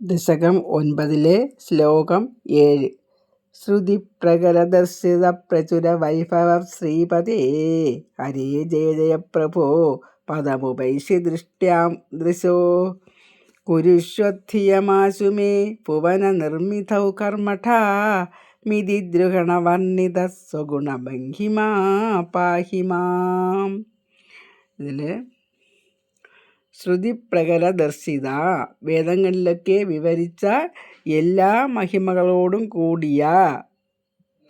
ദശകം 9 ശ്ലോകം 7. ശ്രുതിപ്രകരദർശിത പ്രചുര വൈഭവ ശ്രീപതേ ഹരേ ജയ ജയ പ്രഭോ പദമുപൈഷി ദൃഷ്ട്യാം ദൃശോ കുരുഷ്വധിയമാശു മേ ഭുവന നിർമ്മിതൗ കർമ്മഠാ മിതിദ്രുഹണവർണ്ണിത സ്വഗുണഭംഗിമാ പാഹി മാം. ഇതിൽ ശ്രുതിപ്രകരദർശിത, വേദങ്ങളിലൊക്കെ വിവരിച്ച എല്ലാ മഹിമകളോടും കൂടിയ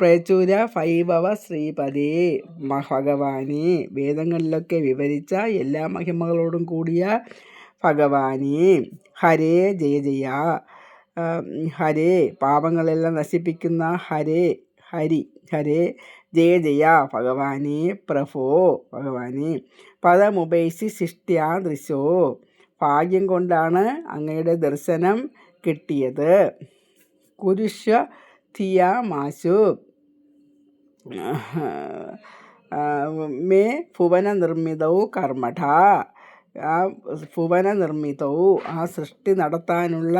പ്രചുര വൈഭവ ശ്രീപദേ, ഭഗവാനെ, വേദങ്ങളിലൊക്കെ വിവരിച്ച എല്ലാ മഹിമകളോടും കൂടിയ ഭഗവാനെ, ഹരേ ജയ ജയ, ഹരേ പാപങ്ങളെല്ലാം നശിപ്പിക്കുന്ന ഹരേ, ഹരേ ജയ ജയ ഭഗവാനെ, പ്രഭോ ഭഗവാനെ, പദമുപൈസി ശിഷ്ട്യാ ദൃശോ, ഭാഗ്യം കൊണ്ടാണ് അങ്ങയുടെ ദർശനം കിട്ടിയത്. കുരുഷ്വ ധിയാമാശു മേ ഭുവന നിർമ്മിതൗ കർമ്മഠ, ആ ഭുവന നിർമ്മിതൗ, ആ സൃഷ്ടി നടത്താനുള്ള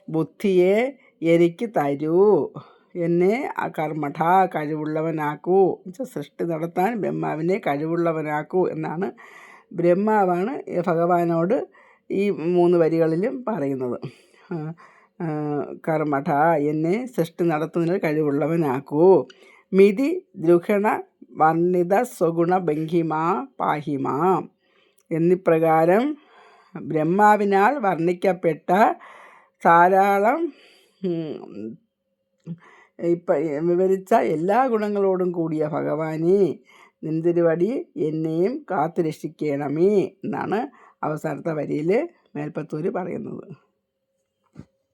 ബുദ്ധിയെ എനിക്ക് തരൂ, എന്നെ കർമ്മഠ കഴിവുള്ളവനാക്കൂ. സൃഷ്ടി നടത്താൻ ബ്രഹ്മാവിനെ കഴിവുള്ളവനാക്കൂ എന്നാണ് ബ്രഹ്മാവാണ് ഭഗവാനോട് ഈ 3 വരികളിലും പറയുന്നത്. കർമ്മഠ, എന്നെ സൃഷ്ടി നടത്തുന്നതിന് കഴിവുള്ളവനാക്കൂ. മിതി ദ്രുഹണ വർണ്ണിത സ്വഗുണ ഭംഗിമാ പാഹിമാ, എന്നിപ്രകാരം ബ്രഹ്മാവിനാൽ വർണ്ണിക്കപ്പെട്ട ധാരാളം വിവരിച്ച എല്ലാ ഗുണങ്ങളോടും കൂടിയ ഭഗവാനെ, നിന്തിരുവടി എന്നെയും കാത്തു രക്ഷിക്കണമേ എന്നാണ് അവസാനത്തെ വരിയിൽ മേൽപ്പത്തൂർ പറയുന്നത്.